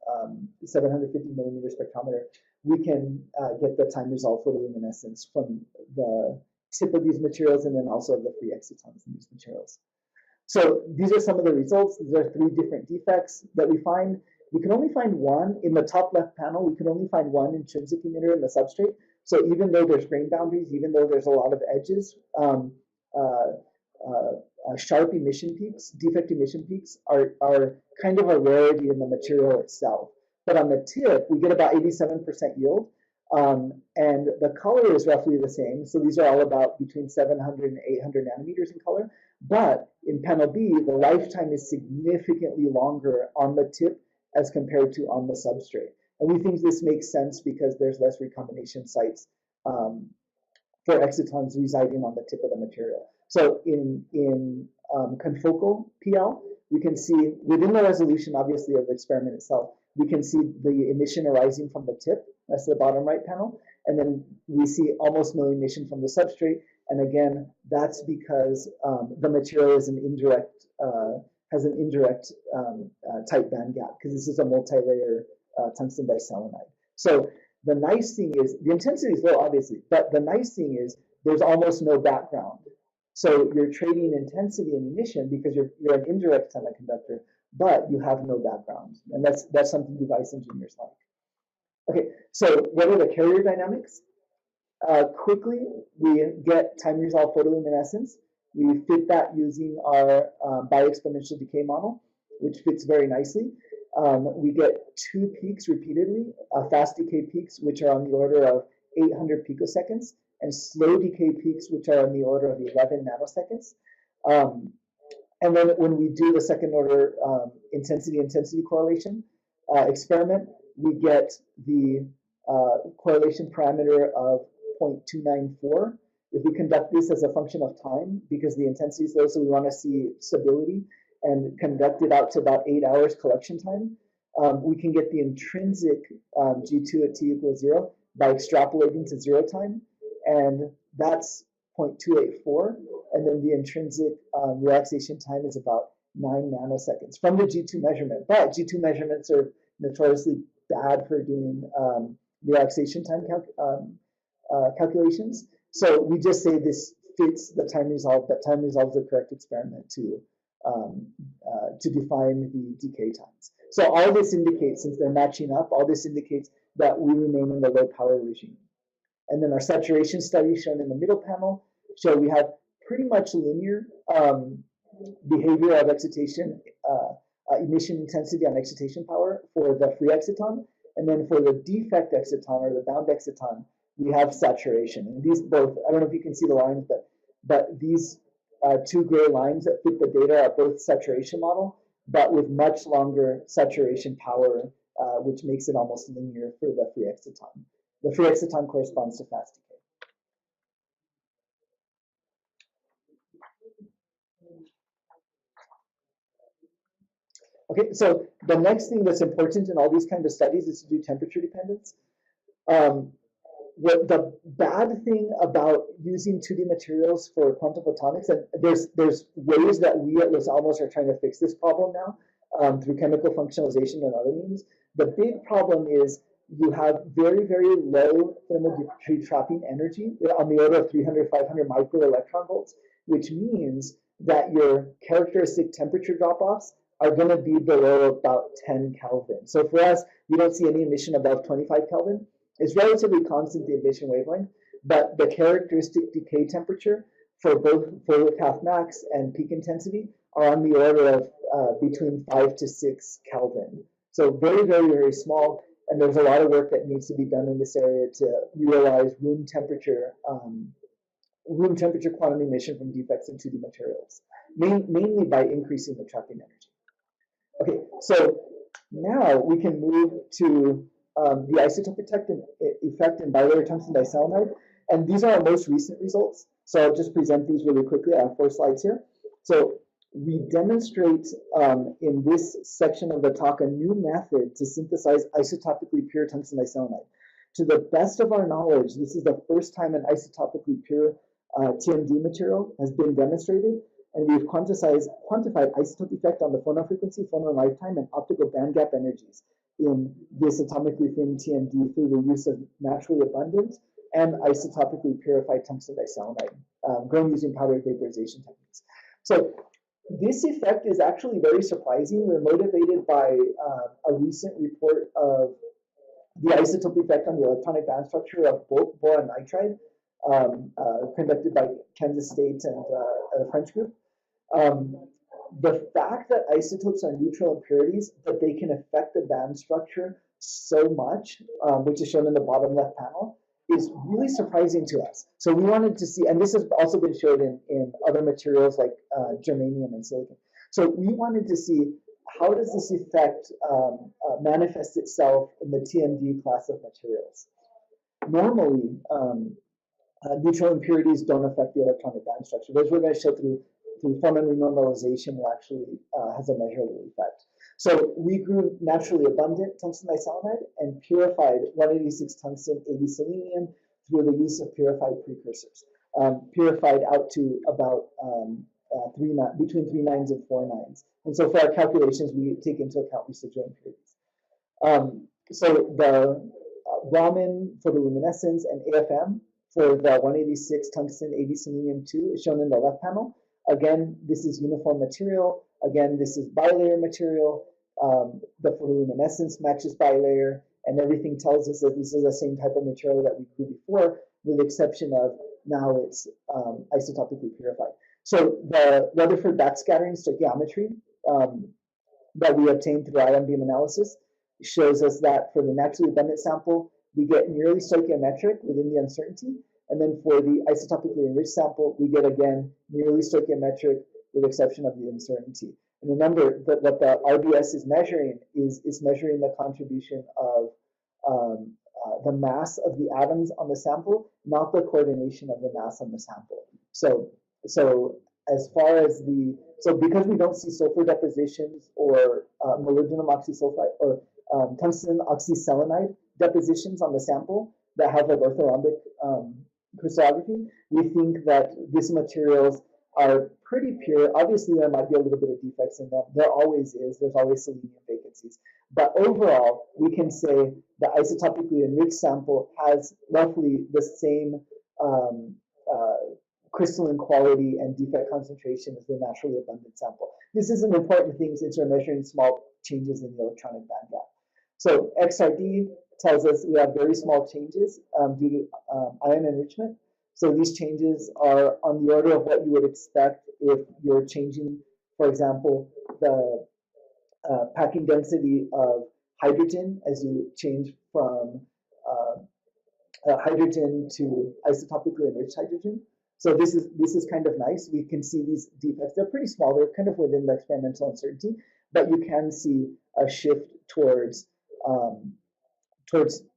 750 millimeter spectrometer, we can get the time resolved photoluminescence from the tip of these materials and then also the free excitons in these materials. So these are some of the results. These are 3 different defects that we find. We can only find one in the top left panel. We can only find one intrinsic emitter in the substrate. So even though there's grain boundaries, even though there's a lot of edges, sharp emission peaks, defect emission peaks are kind of a rarity in the material itself. But on the tip, we get about 87% yield, and the color is roughly the same. So these are all about between 700 and 800 nanometers in color. But in panel B, the lifetime is significantly longer on the tip as compared to on the substrate. And we think this makes sense because there's less recombination sites for excitons residing on the tip of the material. So in confocal PL, we can see within the resolution, obviously, of the experiment itself, we can see the emission arising from the tip. That's the bottom right panel. And then we see almost no emission from the substrate. And again, that's because the material is has an indirect tight band gap, because this is a multi-layer tungsten diselenide. So the nice thing is, the intensity is low, obviously, but the nice thing is there's almost no background. So you're trading intensity and emission because you're an indirect semiconductor, but you have no background. And that's something device engineers like. Okay, so what are the carrier dynamics? Quickly, we get time-resolved photoluminescence. We fit that using our bi-exponential decay model, which fits very nicely. We get 2 peaks repeatedly, fast decay peaks, which are on the order of 800 picoseconds, and slow decay peaks, which are on the order of 11 nanoseconds. And then when we do the second order intensity correlation experiment, we get the correlation parameter of 0.294. If we conduct this as a function of time, because the intensity is low, so we want to see stability, and conduct it out to about 8 hours collection time, we can get the intrinsic G2 at t equals 0 by extrapolating to 0 time, and that's 0.284, and then the intrinsic relaxation time is about 9 nanoseconds from the G2 measurement. But G2 measurements are notoriously bad for doing relaxation time calculations. So we just say this fits the time resolved, but time resolves the correct experiment to define the decay times. So all this indicates, since they're matching up, all this indicates that we remain in the low power regime. And then our saturation study shown in the middle panel show we have pretty much linear behavior of excitation, emission intensity on excitation power for the free exciton. And then for the defect exciton or the bound exciton, we have saturation. And these both, I don't know if you can see the lines, but these 2 gray lines that fit the data are both saturation model, but with much longer saturation power, which makes it almost linear for the free exciton. The free exciton corresponds to fast decay. Okay, so the next thing that's important in all these kinds of studies is to do temperature dependence. What the bad thing about using 2D materials for quantum photonics, and there's ways that we at Los Alamos are trying to fix this problem now through chemical functionalization and other means. The big problem is you have very, very low thermal trapping energy on the order of 300, 500 microelectron volts, which means that your characteristic temperature drop-offs are going to be below about 10 Kelvin. So for us, we don't see any emission above 25 Kelvin. It's relatively constant, the emission wavelength, but the characteristic decay temperature for both foil half max and peak intensity are on the order of between 5 to 6 Kelvin. So very, very, very small, and there's a lot of work that needs to be done in this area to realize room temperature quantum emission from defects in 2D materials, mainly by increasing the trapping energy. Okay, so now we can move to the isotopic effect in bilayer tungsten diselenide, and these are our most recent results. So I'll just present these really quickly. I have 4 slides here. So we demonstrate in this section of the talk a new method to synthesize isotopically pure tungsten diselenide. To the best of our knowledge, this is the first time an isotopically pure TMD material has been demonstrated, and we've quantified isotope effect on the phonon frequency, phonon lifetime, and optical bandgap energies in this atomically thin TMD through the use of naturally abundant and isotopically purified tungsten diselenide, grown using powder vaporization techniques. So this effect is actually very surprising. We're motivated by a recent report of the isotope effect on the electronic band structure of boron nitride, conducted by Kansas State and a French group. The fact that isotopes are neutral impurities, that they can affect the band structure so much, which is shown in the bottom left panel, is really surprising to us. So we wanted to see, and this has also been shown in other materials like germanium and silicon. So we wanted to see, how does this effect manifest itself in the TMD class of materials? Normally, neutral impurities don't affect the electronic band structure. Those we're going to show through phonon renormalization will actually has a measurable effect. So we grew naturally abundant tungsten diselenide and purified 186 tungsten, 80 selenium through the use of purified precursors. Purified out to about between 3 nines and 4 nines. And so for our calculations, we take into account residual impurities. So the Raman photoluminescence and AFM For the 186 tungsten 80 selenium 2 is shown in the left panel. Again, this is uniform material. Again, this is bilayer material. The photoluminescence matches bilayer, and everything tells us that this is the same type of material that we grew before, with the exception of now it's isotopically purified. So the Rutherford backscattering stoichiometry that we obtained through ion beam analysis shows us that for the naturally abundant sample, we get nearly stoichiometric within the uncertainty. And then for the isotopically enriched sample, we get again nearly stoichiometric with the exception of the uncertainty. And remember that what the RBS is measuring is measuring the contribution of the mass of the atoms on the sample, not the coordination of the mass on the sample. So as far as because we don't see sulfur depositions or molybdenum oxysulfide or tungsten oxyselenide depositions on the sample that have like orthorhombic crystallography, we think that these materials are pretty pure. Obviously, there might be a little bit of defects in them. There always is. There's always selenium vacancies. But overall, we can say the isotopically enriched sample has roughly the same crystalline quality and defect concentration as the naturally abundant sample. This is an important thing since we're measuring small changes in the electronic band gap. So XRD tells us we have very small changes due to ion enrichment. So these changes are on the order of what you would expect if you're changing, for example, the packing density of hydrogen as you change from hydrogen to isotopically enriched hydrogen. So this is kind of nice. We can see these defects. They're pretty small. They're kind of within the experimental uncertainty, but you can see a shift towards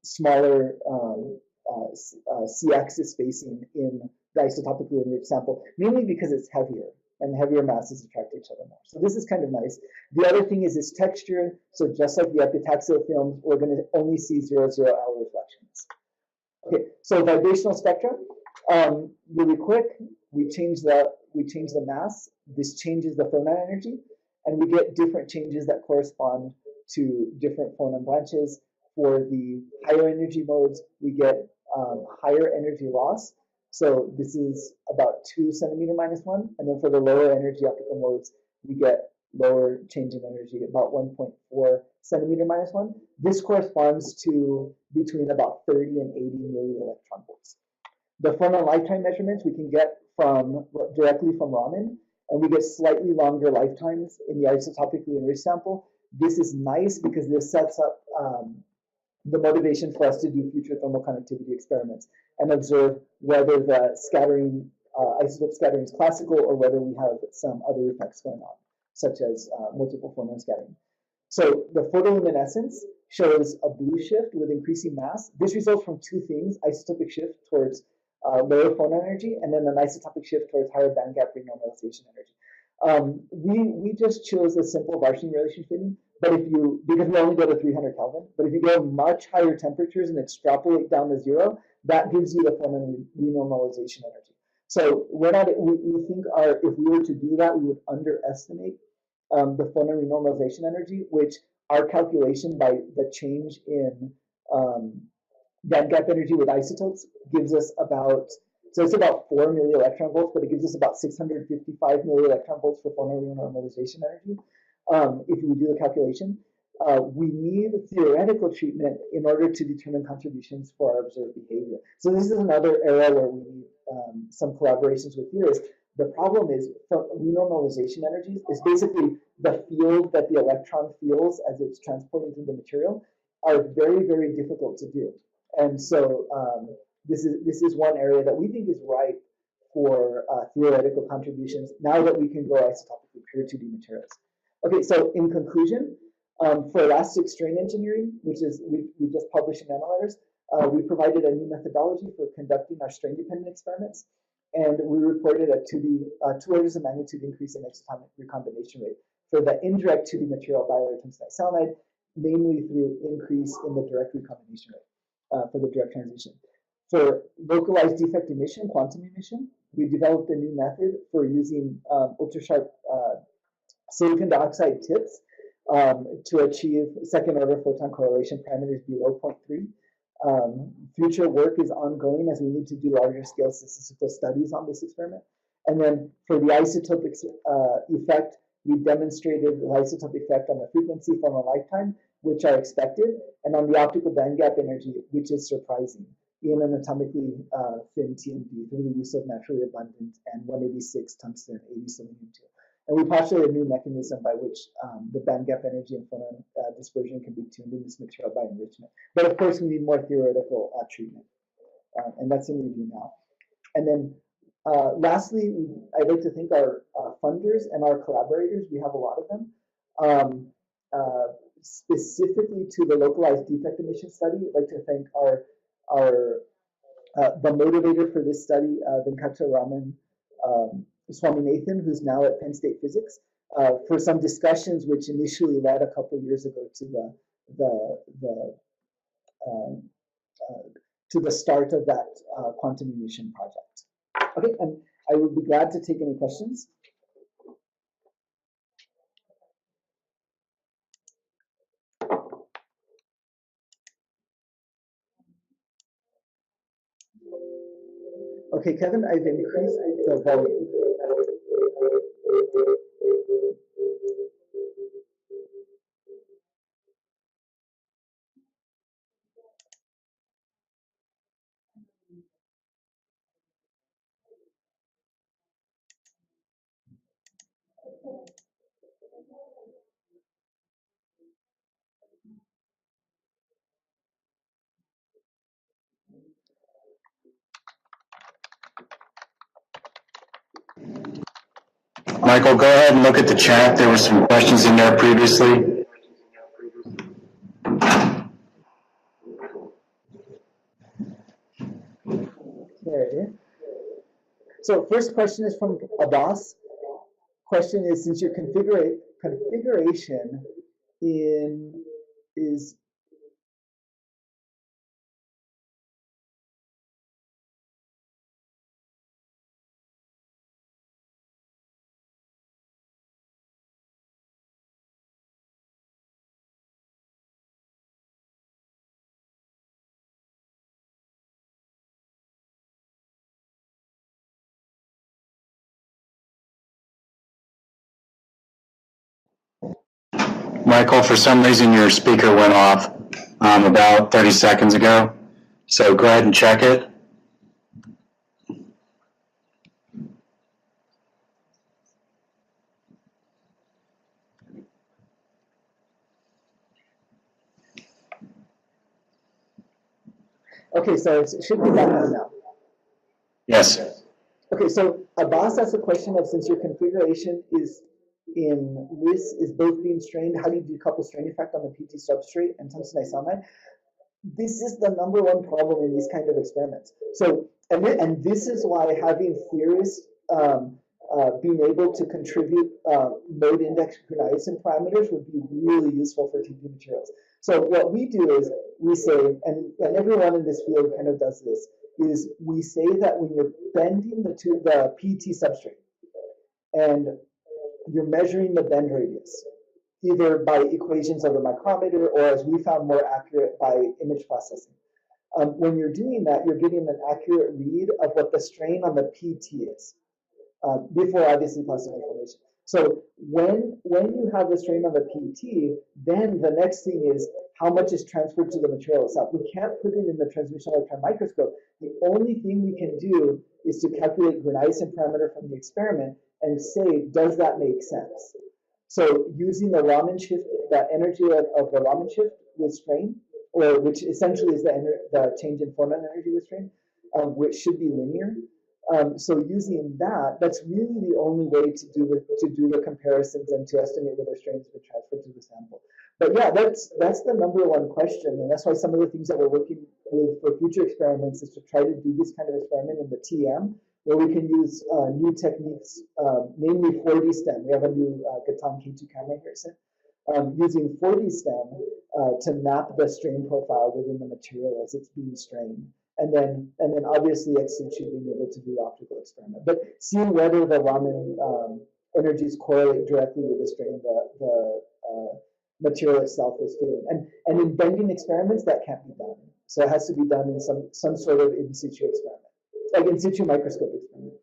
smaller C-axis spacing in the isotopically enriched sample, mainly because it's heavier and heavier masses attract each other more. So this is kind of nice. The other thing is this texture. So just like the epitaxial films, we're going to only see 0, 0 L reflections. Okay, so vibrational spectra. Really quick, we change the mass. This changes the phonon energy, and we get different changes that correspond to different phonon branches. For the higher energy modes, we get higher energy loss. So this is about 2 centimeter minus 1. And then for the lower energy optical modes, we get lower change in energy, about 1.4 centimeter minus 1. This corresponds to between about 30 and 80 millielectron volts. The phonon lifetime measurements we can get directly from Raman, and we get slightly longer lifetimes in the isotopically enriched sample. This is nice because this sets up the motivation for us to do future thermal conductivity experiments and observe whether the scattering, isotope scattering is classical or whether we have some other effects going on, such as multiple phonon scattering. So the photoluminescence shows a blue shift with increasing mass. This results from two things: isotopic shift towards lower phonon energy, and then an isotopic shift towards higher bandgap renormalization energy. We just chose a simple Varshini relation fitting, but because we only go to 300 Kelvin, but if you go much higher temperatures and extrapolate down to 0, that gives you the phonon renormalization energy. So we think if we were to do that, we would underestimate the phonon renormalization energy, which our calculation by the change in bandgap energy with isotopes gives us about, so it's about 4 millielectron volts, but it gives us about 655 millielectron volts for phonon renormalization energy. If we do the calculation, we need theoretical treatment in order to determine contributions for our observed behavior. So this is another area where we need some collaborations with theorists. The problem is renormalization energies is basically the field that the electron feels as it's transporting through the material are very, very difficult to do. And so this is one area that we think is ripe for theoretical contributions now that we can go isotopically pure 2D materials. Okay, so in conclusion, for elastic strain engineering, which is we just published in Nanoletters, we provided a new methodology for conducting our strain-dependent experiments, and we reported a 2 orders of magnitude increase in exotomic recombination rate for the indirect 2D material bilayer tungsten diselenide, namely through increase in the direct recombination rate for the direct transition. For localized defect emission, quantum emission, we developed a new method for using ultra-sharp silicon dioxide tips to achieve second-order photon correlation parameters below 0.3. Future work is ongoing as we need to do larger scale statistical studies on this experiment. And then for the isotopic effect, we demonstrated the isotope effect on the frequency from a lifetime, which are expected, and on the optical bandgap energy, which is surprising, in an atomically thin TMD through the use of naturally abundant and 186 tungsten 80 selenium-2. And we postulated a new mechanism by which the bandgap energy and photon dispersion can be tuned in this material by enrichment. But of course, we need more theoretical treatment, and that's in review now. And then lastly, I'd like to thank our funders and our collaborators. We have a lot of them. Specifically to the localized defect emission study, I'd like to thank the motivator for this study, Venkataraman Swaminathan, who's now at Penn State Physics, for some discussions which initially led a couple of years ago to the start of that quantum emission project. Okay, and I would be glad to take any questions. Okay, Kevin, I've increased the volume. Michael, go ahead and look at the chat. There were some questions in there previously. Okay. So first question is from Abbas. Question is, since your configuration is Michael, for some reason your speaker went off about 30 seconds ago. So go ahead and check it. okay, so it should be back on now. Yes. Okay, so Abbas asked a question of, since your configuration is both being strained, how do you decouple strain effect on the PT substrate and tungsten disulfide? This is the #1 problem in these kind of experiments. So, and this is why having theorists being able to contribute mode index Gruniacin parameters would be really useful for TP materials. So what we do is we say, and everyone in this field kind of does this, is we say that when you're bending the PT substrate and you're measuring the bend radius, either by equations of the micrometer or, as we found more accurate, by image processing. When you're doing that, you're getting an accurate read of what the strain on the PT is, before obviously processing information. So when you have the strain on the PT, then the next thing is how much is transferred to the material itself. We can't put it in the transmission electron microscope. The only thing we can do is to calculate Gruniacin parameter from the experiment and say, does that make sense? So using the Raman shift, the energy of the Raman shift with strain, or which essentially is the change in photon energy with strain, which should be linear. So using that, that's really the only way to do the comparisons and to estimate whether strains have been transferred to the sample. But yeah, that's the #1 question, and that's why some of the things that we're working with for future experiments is to try to do this kind of experiment in the TM, where we can use new techniques, namely 4D stem. We have a new Gatan K2 camera here, using 4D stem to map the strain profile within the material as it's being strained. And then obviously ex situ being able to do the optical experiment. But seeing whether the Raman energies correlate directly with the strain the material itself is feeling. And in bending experiments, that can't be done. So it has to be done in some sort of in situ experiment, like in situ microscope experiment.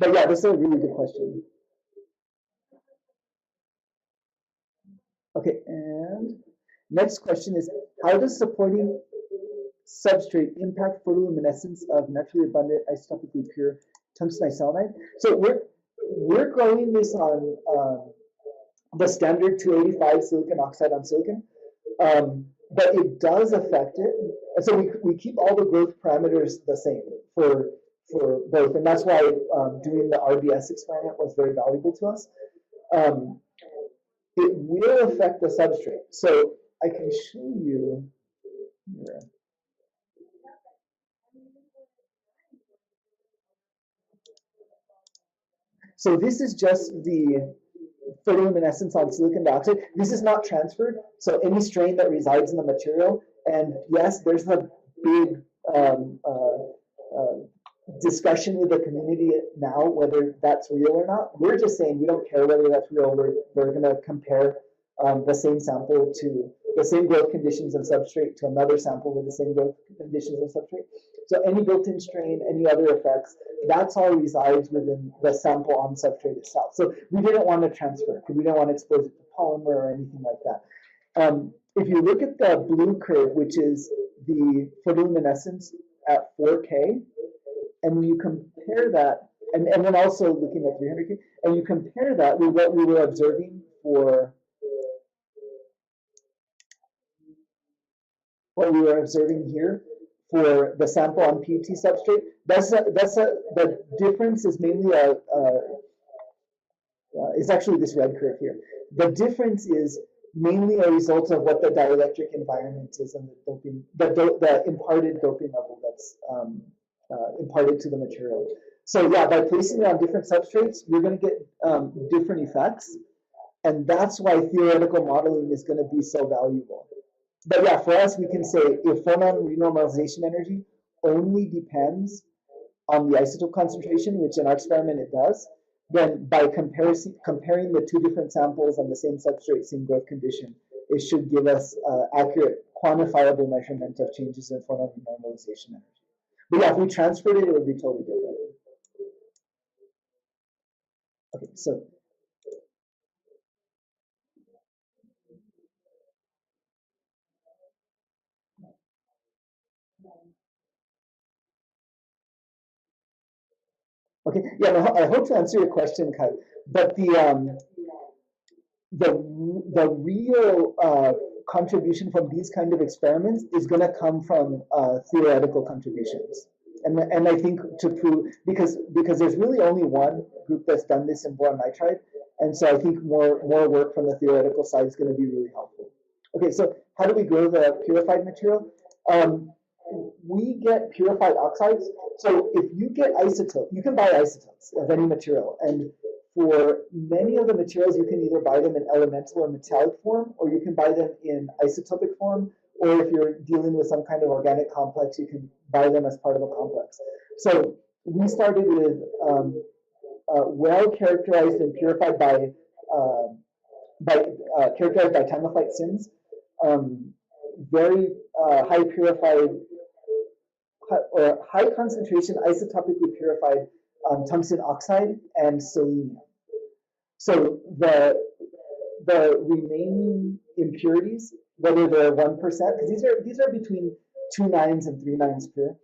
But yeah, this is a really good question. Okay, and next question is, how does supporting substrate impact photoluminescence of naturally abundant isotopically pure tungsten isotonide? So we're growing this on the standard 285 silicon oxide on silicon, but it does affect it. And so we keep all the growth parameters the same for both, and that's why doing the RBS experiment was very valuable to us. It will affect the substrate. So I can show you here. So this is just the photoluminescence on silicon dioxide. This is not transferred, so any strain that resides in the material, and yes, there's a big discussion with the community now whether that's real or not. We're just saying we don't care whether that's real. We're going to compare the same sample to the same growth conditions and substrate to another sample with the same growth conditions and substrate. So any built-in strain, any other effects, that's all resides within the sample on substrate itself. So we didn't want to transfer because we didn't want to expose it to polymer or anything like that. If you look at the blue curve, which is the photoluminescence at 4K, and you compare that, and then also looking at 300K, and you compare that with what we were observing for what we were observing here for the sample on PET substrate, the difference is mainly it's actually this red curve here. The difference is mainly a result of what the dielectric environment is and the doping, the imparted doping level that's imparted to the material. So yeah, by placing it on different substrates, you're going to get different effects, and that's why theoretical modeling is going to be so valuable. But yeah, for us, we can say if photon renormalization energy only depends on the isotope concentration, which in our experiment it does, then by comparing the two different samples on the same substrate, same growth condition, it should give us accurate, quantifiable measurement of changes in photon renormalization energy. But yeah, if we transferred it, it would be totally different. Okay, so okay, yeah, no, I hope to answer your question, Kai. But the real contribution from these kind of experiments is going to come from theoretical contributions. And I think to prove, because there's really only one group that's done this in boron nitride, and so I think more work from the theoretical side is going to be really helpful. Okay, so how do we grow the purified material? We get purified oxides. So if you get isotope, you can buy isotopes of any material, and for many of the materials, you can either buy them in elemental or metallic form, or you can buy them in isotopic form, or if you're dealing with some kind of organic complex, you can buy them as part of a complex. So we started with well characterized and purified by characterized by time-of-flight SIMS, very high purified or high concentration isotopically purified tungsten oxide and selenium. So the remaining impurities, whether they're 1%, because these are between 2 nines and 3 nines pure.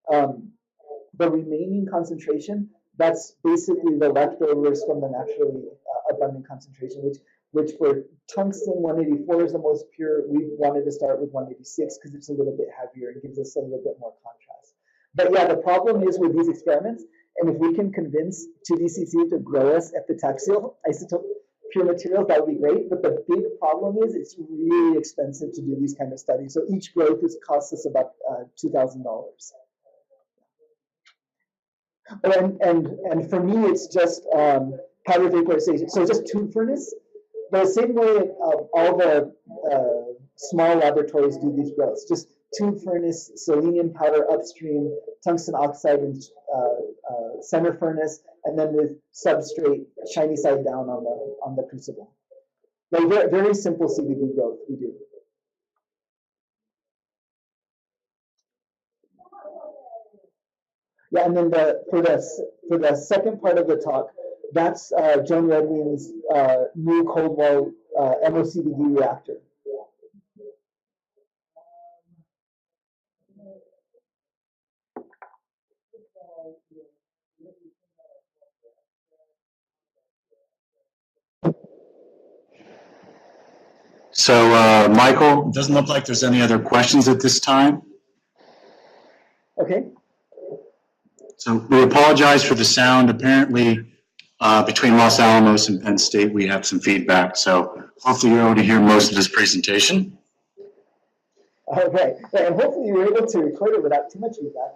The remaining concentration, that's basically the leftovers from the naturally abundant concentration, which for tungsten 184 is the most pure. We wanted to start with 186 because it's a little bit heavier and gives us a little bit more contrast. But yeah, the problem is with these experiments, and if we can convince 2DCC to grow us epitaxial isotope pure materials, that would be great. But the big problem is it's really expensive to do these kind of studies. So each growth costs us about $2,000. And for me, it's just powder vaporization. So just tube furnace. The same way all the small laboratories do these growths. Just tube furnace, selenium powder upstream, tungsten oxide in center furnace, and then with substrate shiny side down on the crucible. Like very, very simple CVD growth we do. Yeah, and then for the second part of the talk, that's Joan Redwing's new cold wall MOCVD reactor. So, Michael, it doesn't look like there's any other questions at this time. Okay. So we apologize for the sound. Apparently, between Los Alamos and Penn State, we have some feedback. So hopefully you're able to hear most of this presentation. Okay, and hopefully you're able to record it without too much feedback.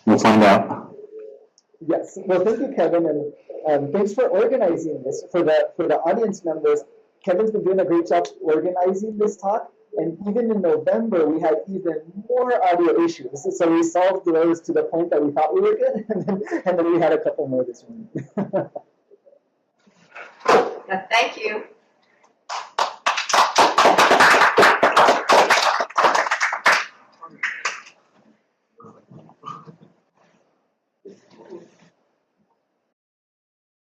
We'll find out. Yes. Well, thank you, Kevin, and thanks for organizing this. For the audience members, Kevin's been doing a great job organizing this talk. And even in November, we had even more audio issues. So we solved those to the point that we thought we were good, and then we had a couple more this morning. Thank you.